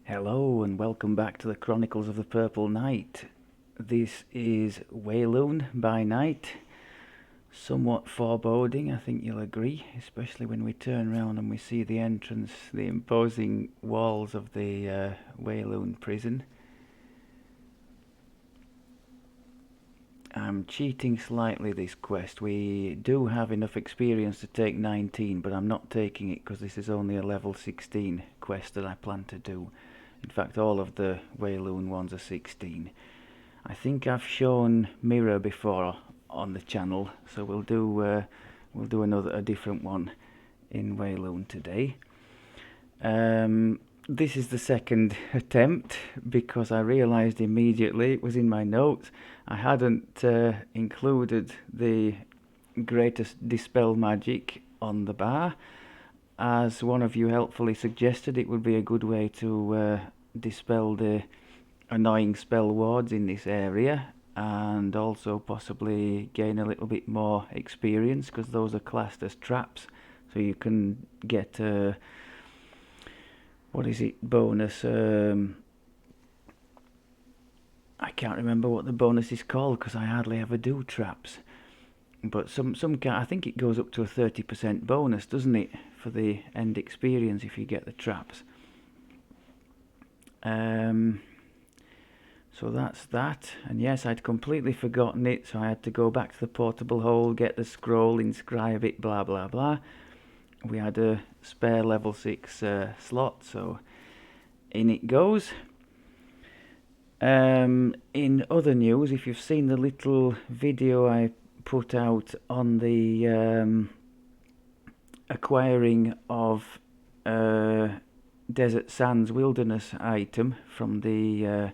Hello and welcome back to the Chronicles of the Purple Knight. This is Wheloon by night. Somewhat foreboding, I think you'll agree, especially when we turn around and we see the entrance, the imposing walls of the Wheloon prison. I'm cheating slightly this quest. We do have enough experience to take 19, but I'm not taking it because this is only a level 16 quest that I plan to do. In fact, all of the Wheloon ones are 16. I think I've shown Mirror before on the channel, so we'll do a different one in Wheloon today. This is the second attempt because I realised immediately, it was in my notes, I hadn't included the greatest dispel magic on the bar. As one of you helpfully suggested, it would be a good way to dispel the annoying spell wards in this area and also possibly gain a little bit more experience because those are classed as traps, so you can get bonus. I can't remember what the bonus is called because I hardly ever do traps, but I think it goes up to a 30% bonus, doesn't it, for the end experience if you get the traps. So that's that, and yes, I'd completely forgotten it, so I had to go back to the portable hole, get the scroll, inscribe it, blah blah blah. We had a spare level 6 slot, so in it goes. In other news, if you've seen the little video I put out on the acquiring of Desert Sands Wilderness item from the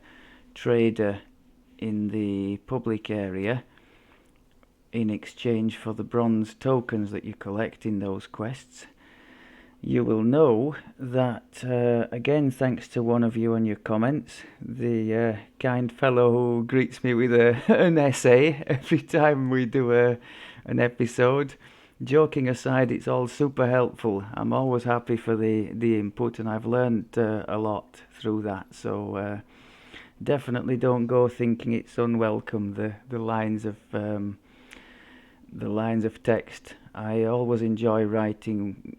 trader in the public area in exchange for the bronze tokens that you collect in those quests, you will know that, again thanks to one of you and your comments, the kind fellow who greets me with an essay every time we do an episode. Joking aside, it's all super helpful. I'm always happy for the input, and I've learned a lot through that, so definitely don't go thinking it's unwelcome, the lines of text. I always enjoy reading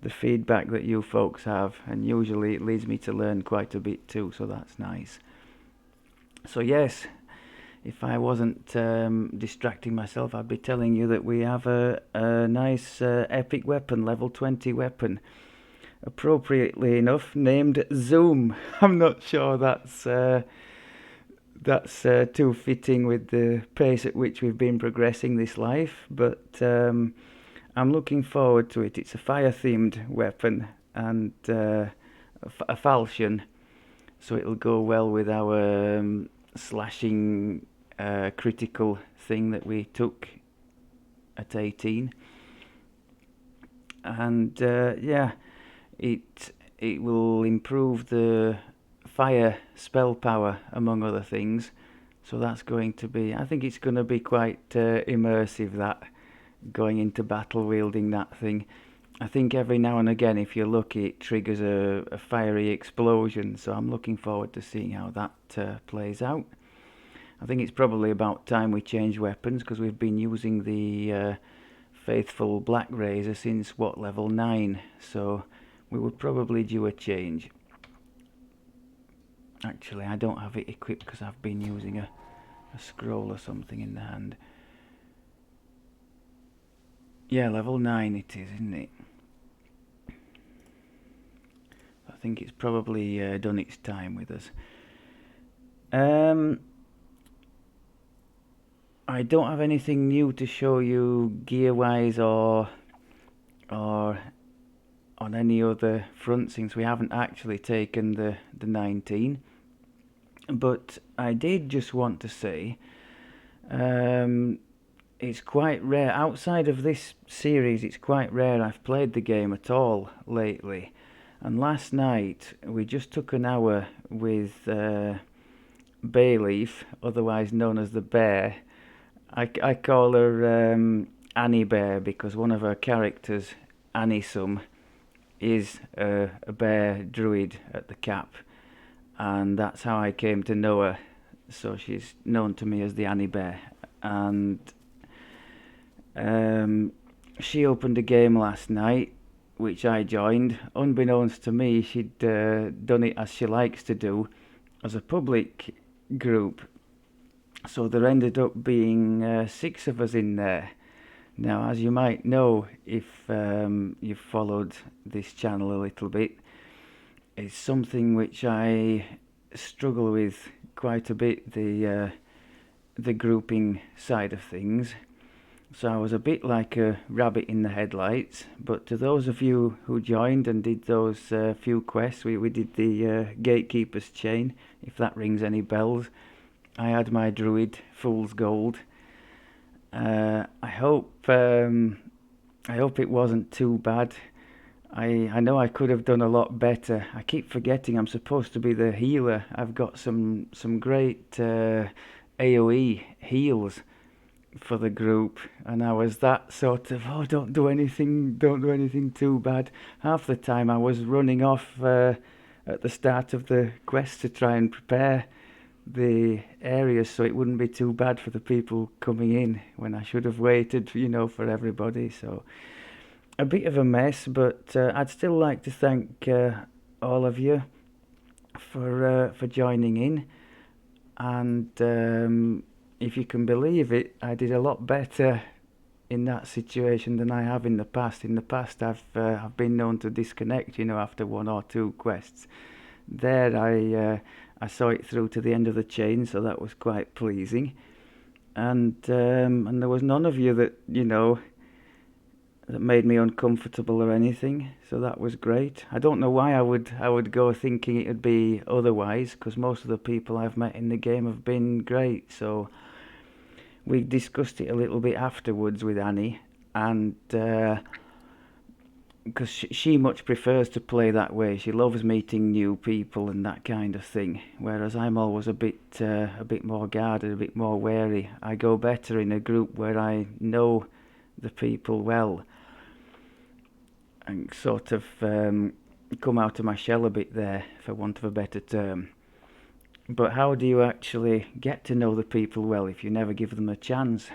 the feedback that you folks have, and usually it leads me to learn quite a bit too, so that's nice. So yes, if I wasn't distracting myself, I'd be telling you that we have a nice epic weapon, level 20 weapon, appropriately enough named Zoom. I'm not sure that's too fitting with the pace at which we've been progressing this life, but I'm looking forward to it. It's a fire-themed weapon and a falchion, so it'll go well with our slashing critical thing that we took at 18. And yeah, it will improve the fire spell power among other things, so that's going to be, I think it's going to be quite immersive, that going into battle wielding that thing. I think every now and again, if you're lucky, it triggers a fiery explosion, so I'm looking forward to seeing how that plays out. I think it's probably about time we change weapons, because we've been using the faithful black razor since level 9, so we would probably do a change. Actually, I don't have it equipped because I've been using a scroll or something in the hand. Yeah, level 9 it is, isn't it? I think it's probably done its time with us. I don't have anything new to show you gear-wise or on any other front, since we haven't actually taken the 19. But I did just want to say, it's quite rare, outside of this series, it's quite rare I've played the game at all lately. And last night we just took an hour with Bayleaf, otherwise known as the Bear. I call her Annie Bear because one of her characters, Annie Sum, is a bear druid at the cap, and that's how I came to know her. So she's known to me as the Annie Bear, and she opened a game last night, which I joined. Unbeknownst to me, she'd done it as she likes to do, as a public group. So there ended up being 6 of us in there. Now, as you might know, if you've followed this channel a little bit, it's something which I struggle with quite a bit, the grouping side of things. So I was a bit like a rabbit in the headlights, but to those of you who joined and did those few quests, we did the Gatekeeper's Chain, if that rings any bells. I had my druid, Fool's Gold. I hope it wasn't too bad. I know I could have done a lot better. I keep forgetting I'm supposed to be the healer. I've got some great AoE heals for the group, and I was that sort of, oh, don't do anything too bad. Half the time I was running off at the start of the quest to try and prepare the areas so it wouldn't be too bad for the people coming in, when I should have waited, for everybody. So a bit of a mess, but I'd still like to thank all of you for joining in, and if you can believe it, I did a lot better in that situation than I have in the past. In the past, I've been known to disconnect, after 1 or 2 quests. There, I saw it through to the end of the chain, so that was quite pleasing. And there was none of you that that made me uncomfortable or anything, so that was great. I don't know why I would go thinking it would be otherwise, because most of the people I've met in the game have been great. So we discussed it a little bit afterwards with Annie, and because she much prefers to play that way. She loves meeting new people and that kind of thing, whereas I'm always a bit more guarded, a bit more wary. I go better in a group where I know the people well, and sort of come out of my shell a bit there, for want of a better term. But how do you actually get to know the people well if you never give them a chance?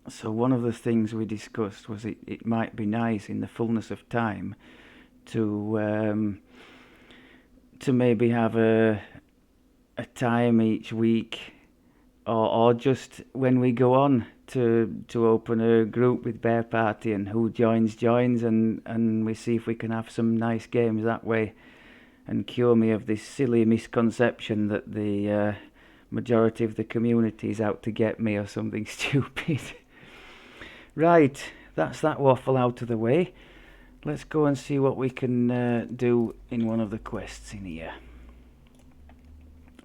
So one of the things we discussed was it might be nice in the fullness of time to maybe have a time each week, or just when we go on to open a group with Bear Party, and who joins, and we see if we can have some nice games that way, and cure me of this silly misconception that the majority of the community is out to get me or something stupid. Right, that's that waffle out of the way. Let's go and see what we can do in one of the quests in here.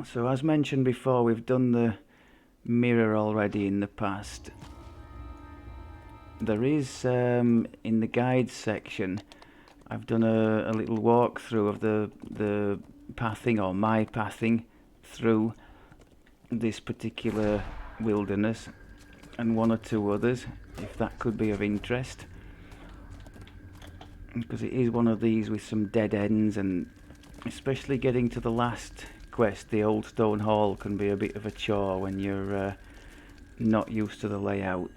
So as mentioned before, we've done the mirror already in the past. There is, in the guides section, I've done a little walkthrough of the pathing, or my pathing, through this particular wilderness, and 1 or 2 others, if that could be of interest, because it is one of these with some dead ends, and especially getting to the last quest, the Old Stone Hall, can be a bit of a chore when you're not used to the layout.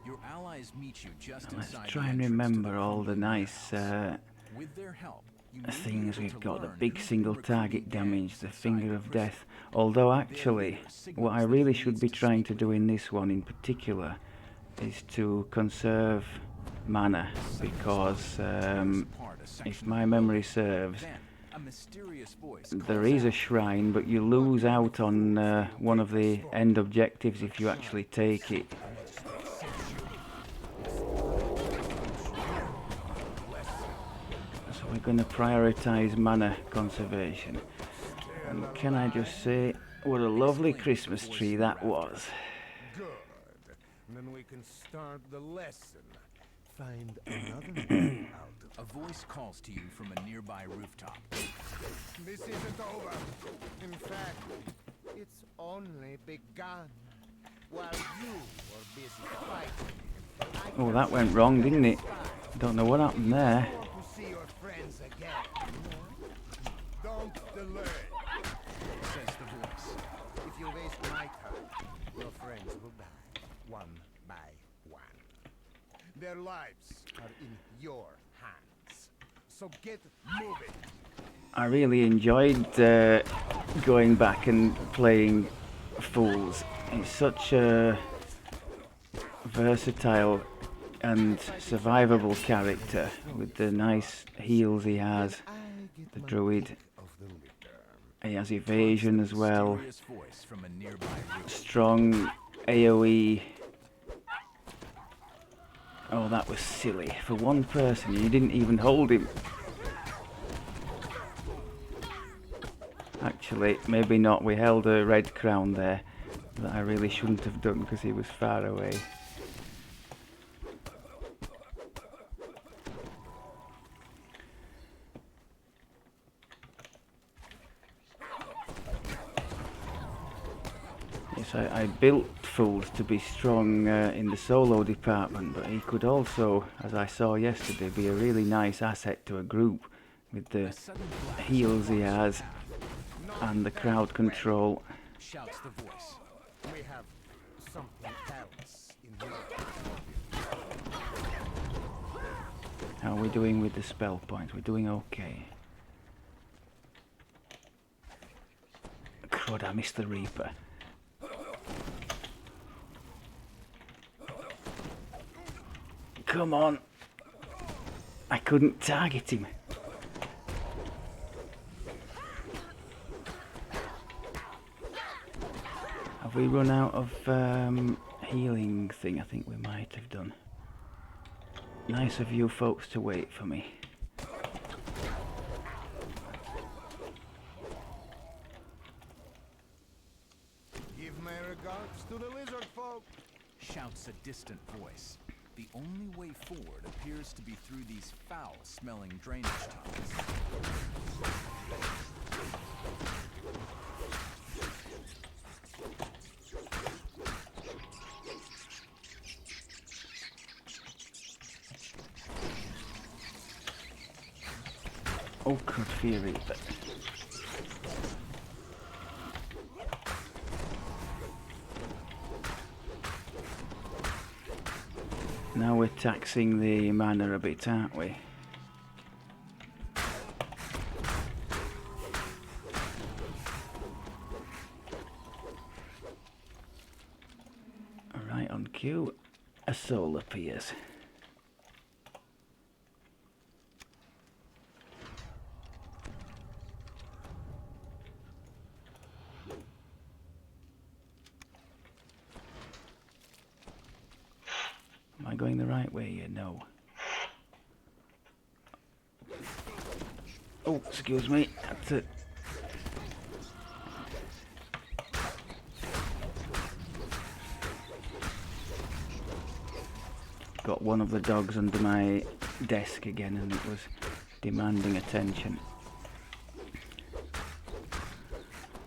Your allies meet you just Let's inside try the and entrance to remember all the nice With their help, you may be things able we've to got. The learn big who's single been recruiting target damage, gangs the inside finger of Crusades. death. Although Their actually, leader what I signals that really he should needs be to trying speak to with do you. in this one in particular is to conserve mana, because if my memory serves, Then, a mysterious voice there calls is a out, shrine, but you lose out on one of the end objectives if you actually take it. So we're going to prioritise mana conservation. And can I just say, What a lovely Exclaimed the Christmas voice tree in the that was. rafters. Good. Then we can start the lesson. Find another way out A voice calls to you from a nearby rooftop. This isn't over. In fact, it's only begun. While you were busy fighting, Oh, that went wrong, didn't it? Don't know what happened there. I want to see your friends again. Don't delay. Says the voice. If you waste my time, your friends will die, one by one. Their lives are in your hands. So get moving. I really enjoyed going back and playing Fools. It's such a versatile and survivable character with the nice heals he has. The druid. He has evasion as well. Mysterious voice from a nearby rooftop. Strong AoE. Oh, that was silly. For one person, you didn't even hold him. Actually, maybe not. We held a red crown there that I really shouldn't have done because he was far away. Yes, I built Fools to be strong in the solo department, but he could also, as I saw yesterday, be a really nice asset to a group with the A sudden blast heals he blocks his has path. and the crowd control. Shouts the voice. We have something else in mind. How are we doing with the spell points? We're doing okay. Crud, I missed the Reaper. Come on. I couldn't target him. Have we run out of healing thing? I think we might have done. Nice of you folks to wait for me. Give my regards to the lizard folk. Shouts a distant voice. The only way forward appears to be through these foul-smelling drainage tunnels. Oh, crud, fear Reaper. Now we're taxing the mana a bit, aren't we? Alright, on cue, a soul appears. Am I going the right way here? No. Oh, excuse me. That's it. Got one of the dogs under my desk again and it was demanding attention.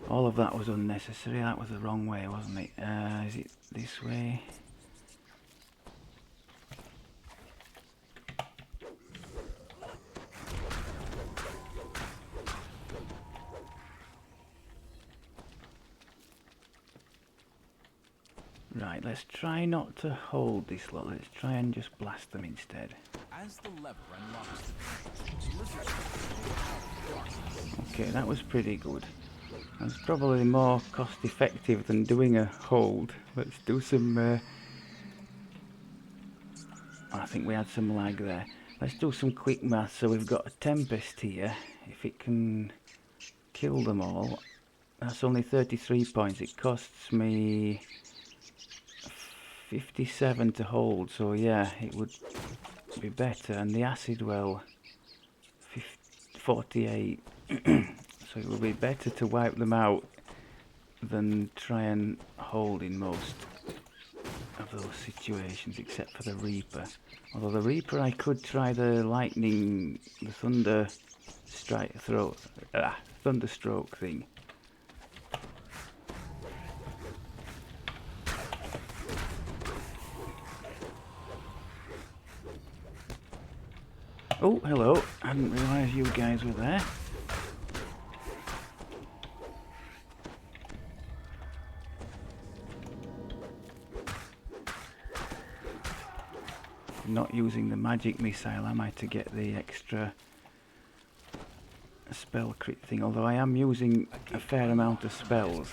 All of that was unnecessary. That was the wrong way, wasn't it? Is it this way? Right, let's try not to hold this lot. Let's try and just blast them instead. As the lever unlocks the lizards Okay, that was pretty good. That's probably more cost effective than doing a hold. Let's do some... I think we had some lag there. Let's do some quick math. So we've got a Tempest here. If it can kill them all, that's only 33 points. It costs me 57 to hold, so yeah, it would be better. And the acid well, 48. So it would be better to wipe them out than try and hold in most of those situations, except for the Reaper. Although the Reaper, I could try the lightning, the thunder strike, thunderstroke thing. Oh, hello. I didn't realise you guys were there. Not using the magic missile, am I, to get the extra spell crit thing? Although I am using a fair amount of spells.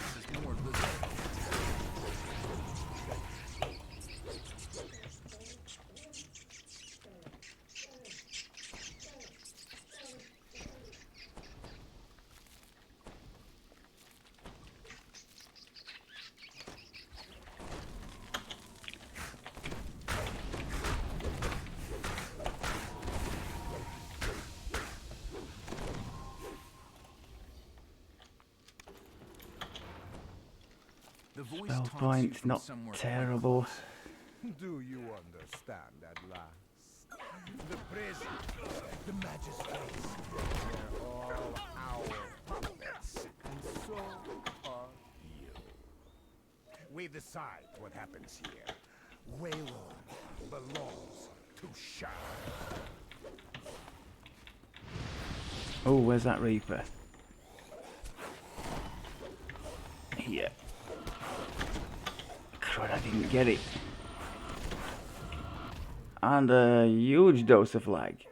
Spell points, not terrible. Do you understand at last? The present, the magistrates, they're all our puppets, and so are you. We decide what happens here. Wheloon belongs to Shah. Oh, where's that Reaper? Here. Crud, I didn't get it. And a huge dose of lag.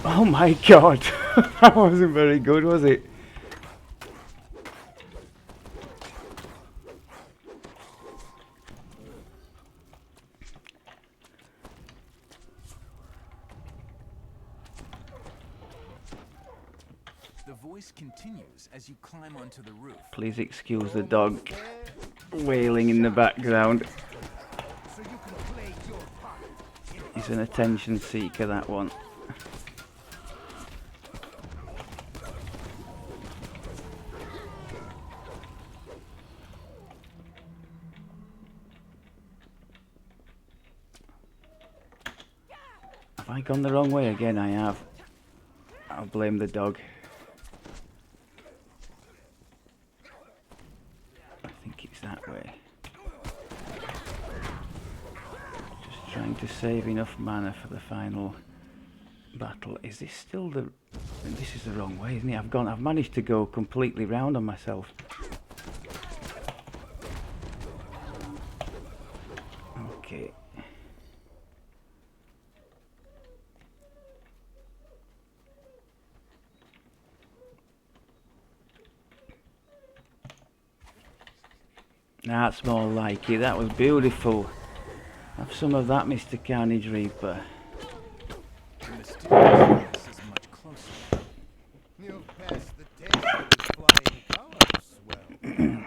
Oh my god! That wasn't very good, was it? The voice continues as you climb onto the roof. Please excuse the dog wailing in the background. So you can play your part. He's an attention seeker, that one. Have I gone the wrong way again? I have. I'll blame the dog. I think it's that way. Just trying to save enough mana for the final battle. Is this still the... This is the wrong way, isn't it? I've managed to go completely round on myself. Okay. That's more like it. That was beautiful. Have some of that, Mr. Carnage Reaper. The mysterious voice is much closer. You've passed the test of his flying colors. Well,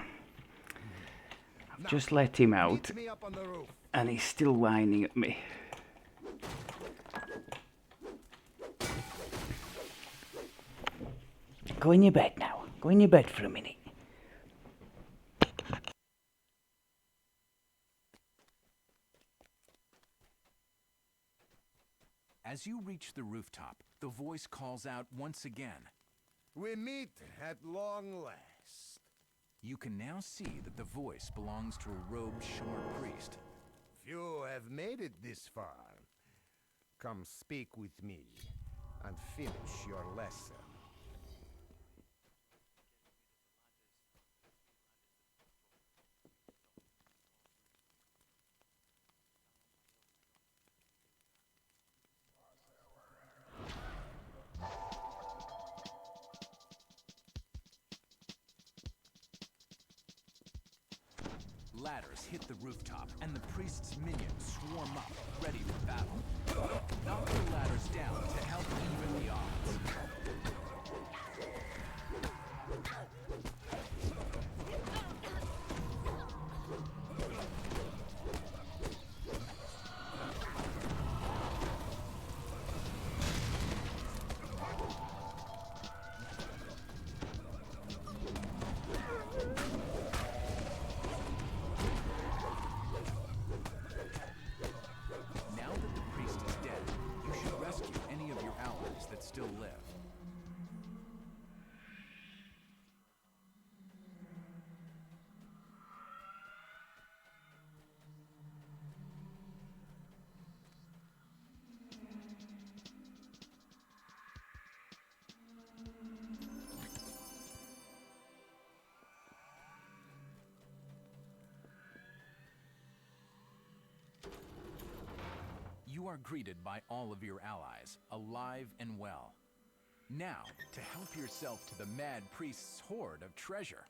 I've just let him out, meet me up on the roof. and he's still whining at me. Go in your bed now. Go in your bed for a minute. As you reach the rooftop, the voice calls out once again. We meet at long last. You can now see that the voice belongs to a robed shard priest. Few have made it this far. Come speak with me and finish your lesson. Ladders hit the rooftop, and the priest's minions swarm up, ready for battle. Knock the ladders down to help even the odds. You are greeted by all of your allies, alive and well. Now, to help yourself to the Mad Priest's hoard of treasure,